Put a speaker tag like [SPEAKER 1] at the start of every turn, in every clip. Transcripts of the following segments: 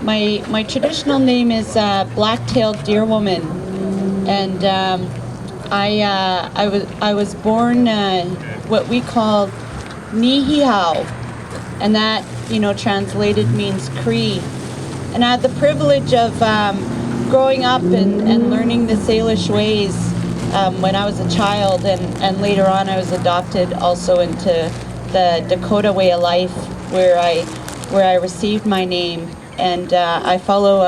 [SPEAKER 1] My traditional name is black-tailed deer woman, and I was born what we call Nihihau, and that translated means Cree. And I had the privilege of growing up and learning the Salish ways when I was a child, and later on I was adopted also into the Dakota way of life, where I received my name, and I follow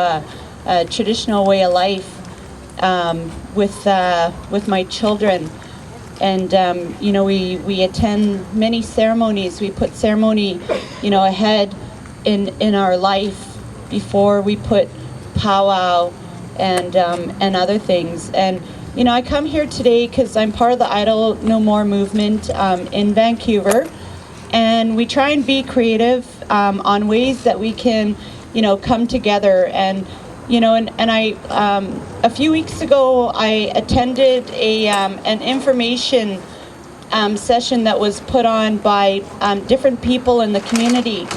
[SPEAKER 1] a traditional way of life with my children. And we attend many ceremonies. We put ceremony ahead in our life before we put powwow and other things. And I come here today because I'm part of the Idle No More movement in Vancouver, and we try and be creative on ways that we can come together. And I a few weeks ago I attended an information session that was put on by different people in the community,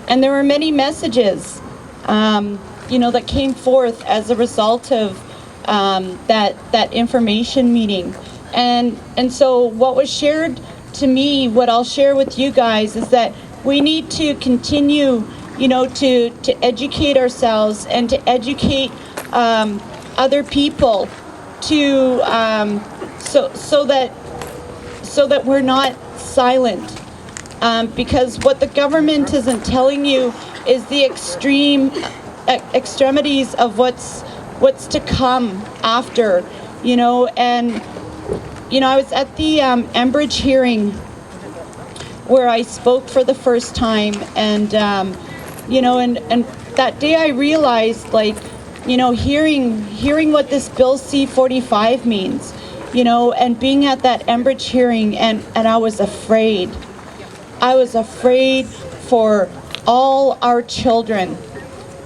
[SPEAKER 1] and there were many messages that came forth as a result of that information meeting. And so what was shared to me, what I'll share with you guys, is that we need to continue to educate ourselves and to educate other people to so that we're not silent, because what the government isn't telling you is the extremities of what's to come after. And I was at the Enbridge hearing where I spoke for the first time, and and that day I realized, hearing what this Bill C-45 means, and being at that Enbridge hearing, and I was afraid. I was afraid for all our children.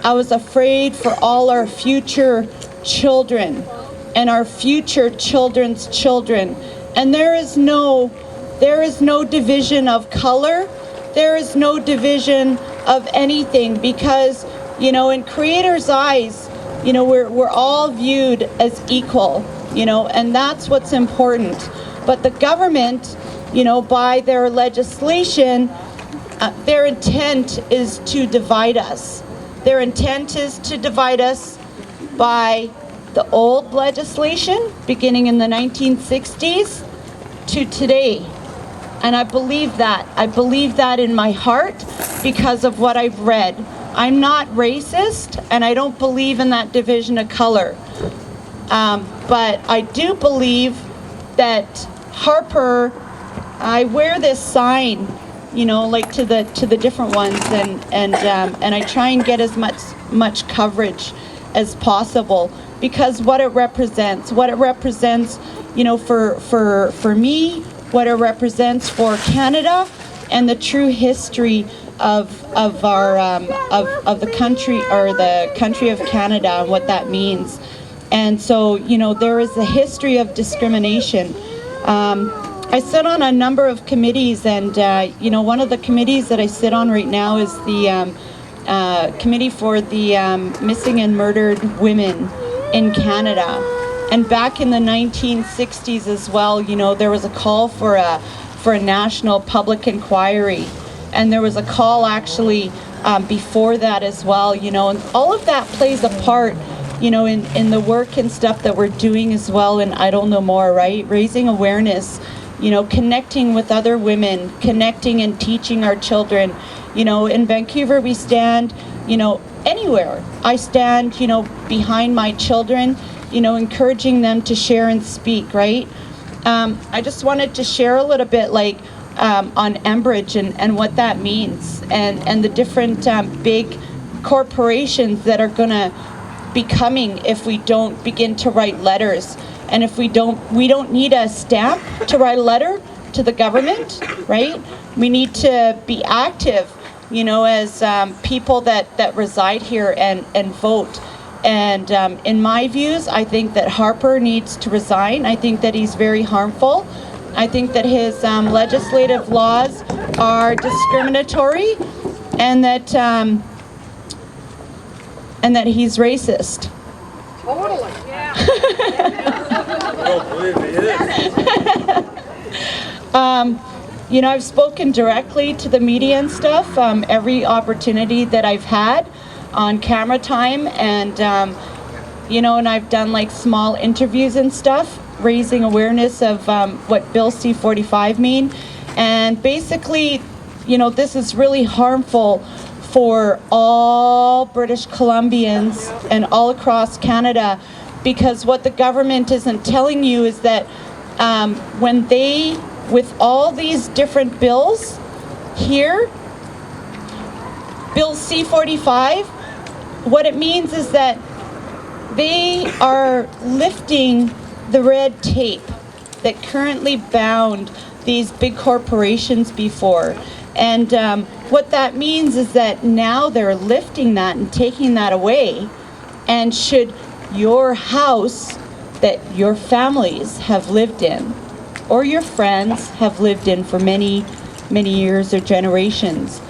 [SPEAKER 1] I was afraid for all our future children and our future children's children. And there is no division of color. There is no division of anything, because in Creator's eyes, we're all viewed as equal, and that's what's important. But the government, by their legislation, their intent is to divide us. Their intent is to divide us by the old legislation beginning in the 1960s to today. And I believe that. I believe that in my heart because of what I've read. I'm not racist, and I don't believe in that division of color. But I do believe that Harper, I wear this sign, to the different ones, and I try and get as much coverage as possible, because what it represents, for me, what it represents for Canada, and the true history of our of the country, or the country of Canada, and what that means. And so there is a history of discrimination. I sit on a number of committees, and one of the committees that I sit on right now is the committee for the missing and murdered women in Canada. And back in the 1960s as well, there was a call for a national public inquiry, and there was a call actually before that as well, and all of that plays a part, in the work and stuff that we're doing as well. And I don't know more, right? Raising awareness, connecting with other women, connecting and teaching our children. In Vancouver, we stand, anywhere. I stand, behind my children, encouraging them to share and speak, right? I just wanted to share a little bit, on Enbridge and what that means, and the different big corporations that are going to be coming if we don't begin to write letters. And if we don't need a stamp to write a letter to the government, right? We need to be active, as people that reside here and vote. And in my views, I think that Harper needs to resign. I think that he's very harmful. I think that his legislative laws are discriminatory, and that and that he's racist.
[SPEAKER 2] Totally. Yeah.
[SPEAKER 3] I don't believe he is.
[SPEAKER 1] You know, I've spoken directly to the media and stuff, every opportunity that I've had on camera time, and you know, and I've done like small interviews and stuff, raising awareness of what Bill C-45 mean. And basically, you know, this is really harmful for all British Columbians and all across Canada, because what the government isn't telling you is that when they, with all these different bills here, Bill C-45, what it means is that they are lifting the red tape that currently bound these big corporations before. And what that means is that now they're lifting that and taking that away. And should your house that your families have lived in, or your friends have lived in for many, many years or generations,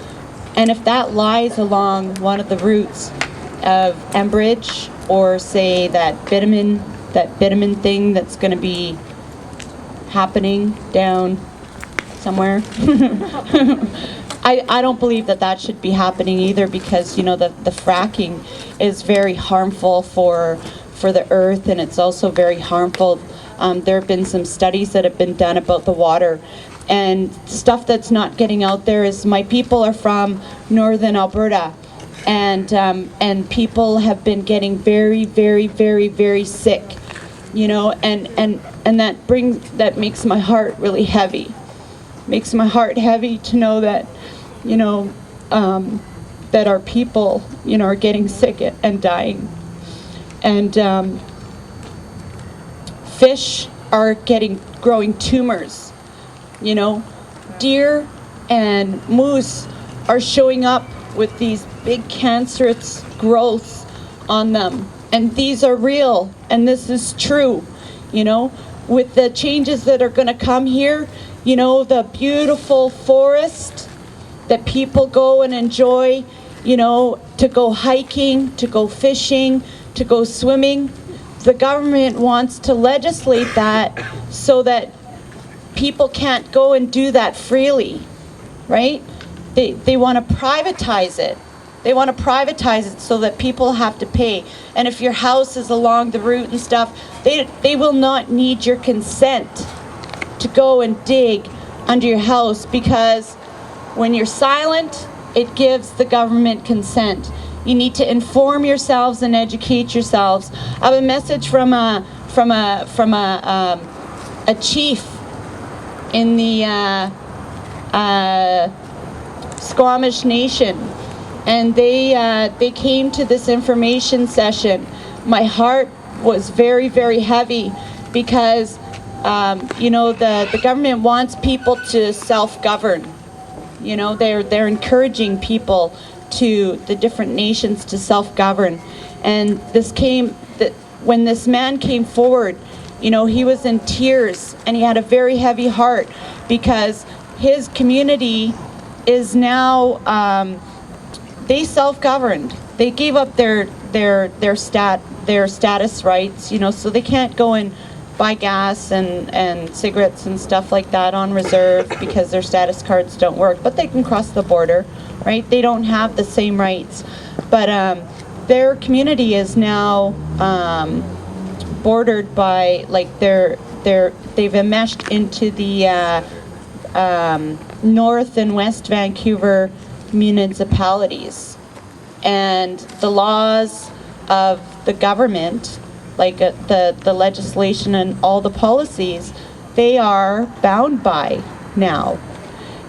[SPEAKER 1] and if that lies along one of the routes of Enbridge, or say that bitumen thing that's going to be happening down somewhere. I don't believe that that should be happening either, because, you know, the fracking is very harmful for the earth, and it's also very harmful. There have been some studies that have been done about the water, and stuff that's not getting out there is, my people are from northern Alberta, and people have been getting very, very, very, very sick, you know, and that makes my heart really heavy. Makes my heart heavy to know that, you know, that our people, you know, are getting sick and dying. And fish are growing tumors, you know. Deer and moose are showing up with these big cancerous growths on them. And these are real, and this is true, you know. With the changes that are going to come here, you know, the beautiful forest that people go and enjoy, you know, to go hiking, to go fishing, to go swimming. The government wants to legislate that so that people can't go and do that freely, right? They want to privatize it. They want to privatize it so that people have to pay. And if your house is along the route and stuff, they will not need your consent to go and dig under your house, because when you're silent, it gives the government consent. You need to inform yourselves and educate yourselves. I have a message from a chief in the Squamish Nation, and they came to this information session. My heart was very, very heavy, because you know, the government wants people to self-govern. You know, they're encouraging people to the different nations to self-govern. And when this man came forward, you know, he was in tears, and he had a very heavy heart, because his community is now, they self-governed. They gave up their status rights, you know, so they can't go and buy gas and cigarettes and stuff like that on reserve, because their status cards don't work, but they can cross the border, right? They don't have the same rights, but their community is now bordered by, like, they've enmeshed into the North and West Vancouver municipalities, and the laws of the government, like the legislation and all the policies, they are bound by now.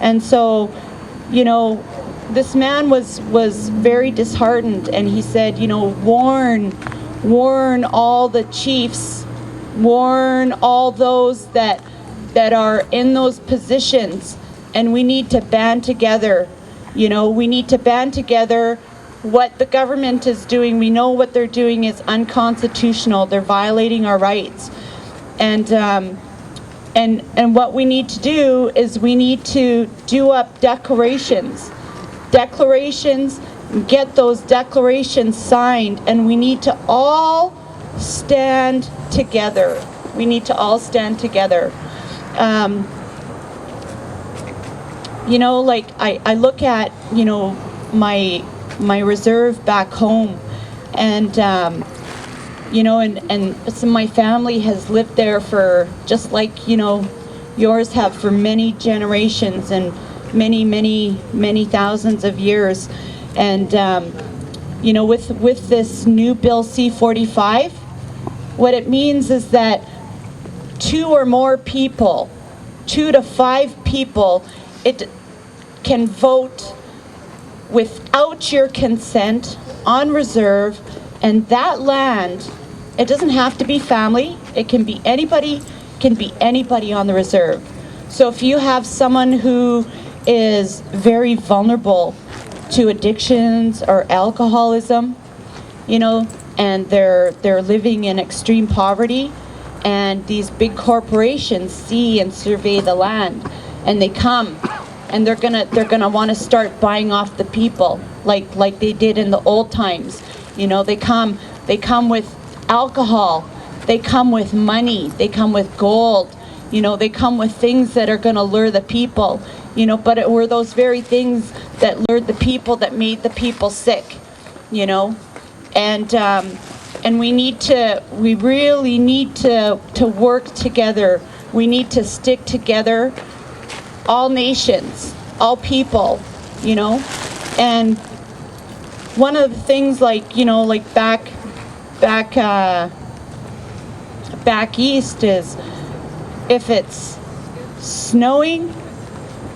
[SPEAKER 1] And so, you know, this man was very disheartened, and he said, you know, warn all the chiefs, warn all those that are in those positions, and we need to band together. You know, we need to band together. What the government is doing, we know what they're doing is unconstitutional. They're violating our rights. And what we need to do is we need to do up declarations get those declarations signed, and we need to all stand together. We need to all stand together. You know, like I look at, you know, my reserve back home, and you know, and some of my family has lived there for, just like, you know, yours have, for many generations and many thousands of years. And you know, with this new Bill C-45, what it means is that 2 or more people, 2 to 5 people, it can vote without your consent on reserve, and that land, it doesn't have to be family, it can be anybody, on the reserve. So if you have someone who is very vulnerable to addictions or alcoholism, you know, and they're living in extreme poverty, and these big corporations see and survey the land, and they come, and they're gonna want to start buying off the people, like they did in the old times. You know, they come with alcohol, they come with money, they come with gold, you know, they come with things that are gonna lure the people, you know, but it were those very things that lured the people, that made the people sick, you know. And we really need to work together. We need to stick together, all nations, all people, you know. And one of the things, like, you know, like back east, is if it's snowing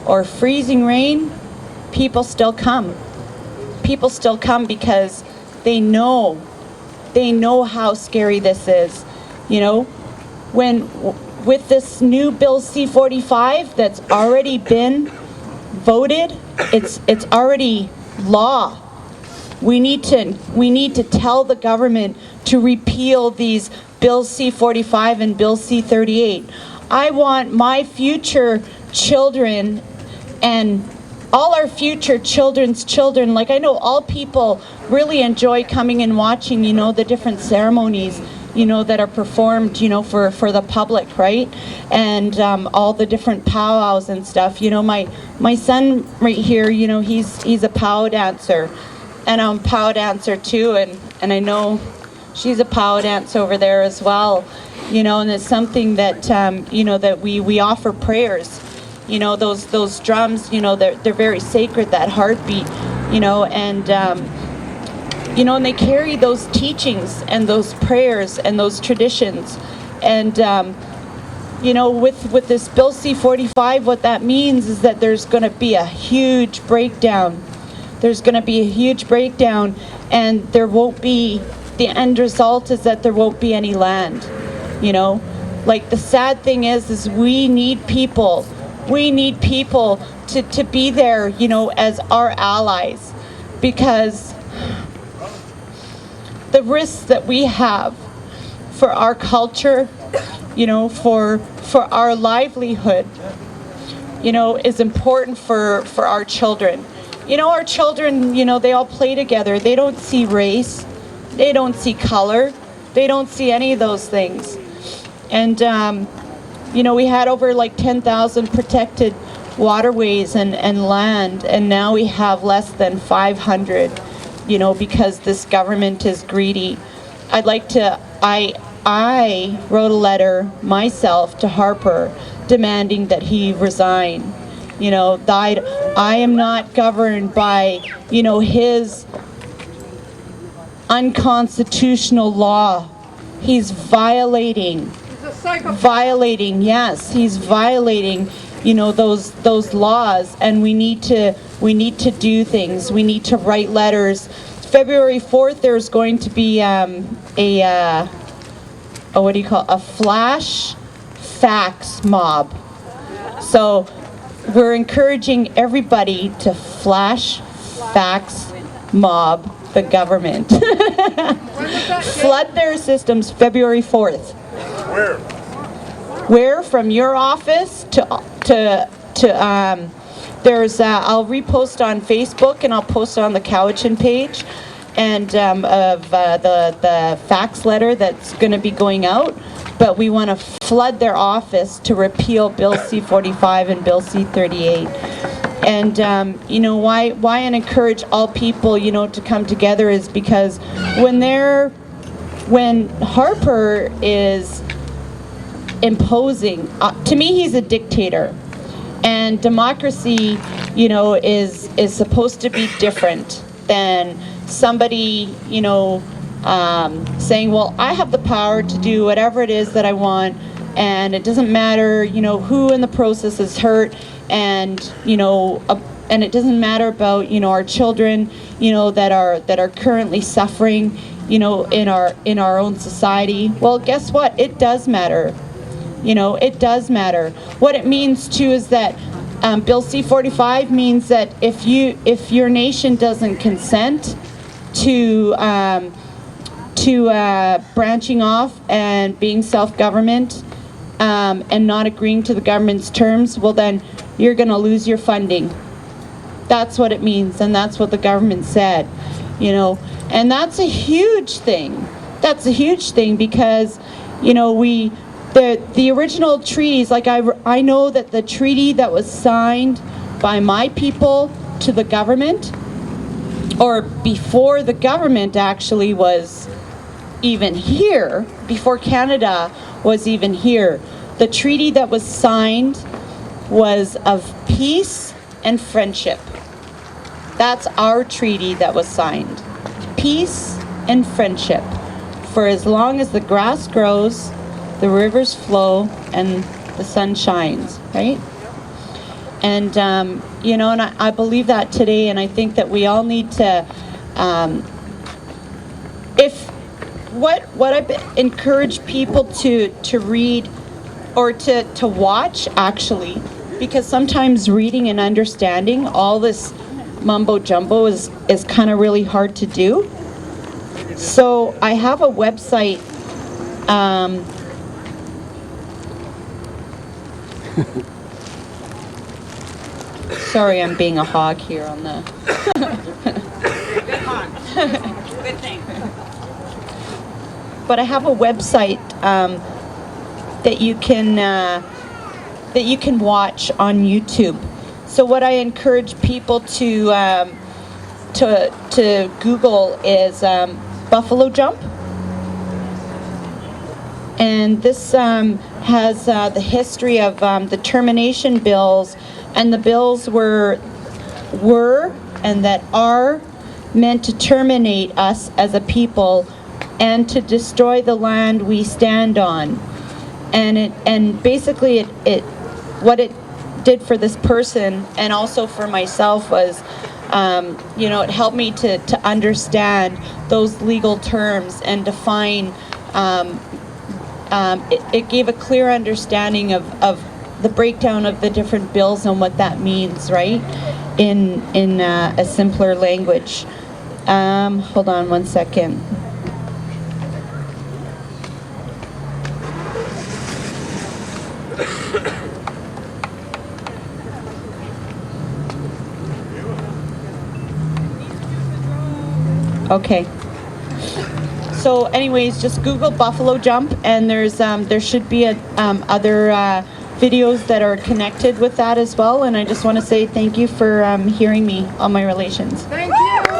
[SPEAKER 1] or freezing rain, people still come. People still come because they know how scary this is, you know. With this new Bill C-45 that's already been voted, it's already law. We need to tell the government to repeal these Bill C-45 and Bill C-38. I want my future children and all our future children's children, like, I know all people really enjoy coming and watching, you know, the different ceremonies, you know, that are performed, you know, for the public, right? And all the different powwows and stuff. You know, my son right here, you know, he's a powwow dancer, and I'm a powwow dancer too, and I know she's a powwow dancer over there as well, you know. And it's something that you know, that we offer prayers. You know, those drums, you know, they're very sacred, that heartbeat, you know. And you know, and they carry those teachings and those prayers and those traditions. And you know, with this Bill C-45, what that means is that there's going to be a huge breakdown. There's going to be a huge breakdown, and there won't be, the end result is that there won't be any land, you know. Like, the sad thing is we need people. We need people to be there, you know, as our allies, because the risks that we have for our culture, you know, for our livelihood, you know, is important for our children. You know, our children, you know, they all play together. They don't see race. They don't see color. They don't see any of those things. And you know, we had over like 10,000 protected waterways and land, and now we have less than 500, you know, because this government is greedy. I wrote a letter myself to Harper demanding that he resign. You know, I am not governed by, you know, his unconstitutional law. He's violating, yes, he's violating, you know, those laws, and we need to do things. We need to write letters. February 4th, there's going to be a flash fax mob. So we're encouraging everybody to flash fax mob the government. Flood their systems February 4th.
[SPEAKER 3] Where?
[SPEAKER 1] From your office to there's I'll repost on Facebook and I'll post on the Cowichan page, and of the fax letter that's going to be going out. But we want to flood their office to repeal Bill C-45 and Bill C-38. And why I encourage all people to come together is because when Harper is imposing, to me he's a dictator, and democracy is supposed to be different than somebody saying, well, I have the power to do whatever it is that I want, and it doesn't matter who in the process is hurt, and and it doesn't matter about our children that are currently suffering in our own society. Well, guess what? It does matter. It does matter. What it means too is that Bill C-45 means that if your nation doesn't consent to branching off and being self-government, and not agreeing to the government's terms, well then you're going to lose your funding. That's what it means, and that's what the government said, and that's a huge thing. That's a huge thing because the original treaties, like I know that the treaty that was signed by my people to the government, or before the government actually was even here, before Canada was even here, the treaty that was signed was of peace and friendship. That's our treaty that was signed. Peace and friendship. For as long as the grass grows, the rivers flow, and the sun shines, right? And, and I believe that today, and I think that we all need to, what I've encouraged people to read or to watch, actually, because sometimes reading and understanding all this mumbo jumbo is kind of really hard to do. So I have a website, sorry, I'm being a hog here on the
[SPEAKER 2] Good hog. Good thing.
[SPEAKER 1] but I have a website that you can watch on YouTube. So what I encourage people to Google is Buffalo Jump, and this has the history of the termination bills, and the bills were and that are meant to terminate us as a people and to destroy the land we stand on. And basically it what it did for this person and also for myself was it helped me to understand those legal terms and define it gave a clear understanding of the breakdown of the different bills and what that means, right, in a simpler language. Hold on one second. Okay. So anyways, just Google Buffalo Jump, and there should be other videos that are connected with that as well. And I just want to say thank you for hearing me on my relations.
[SPEAKER 2] Thank you.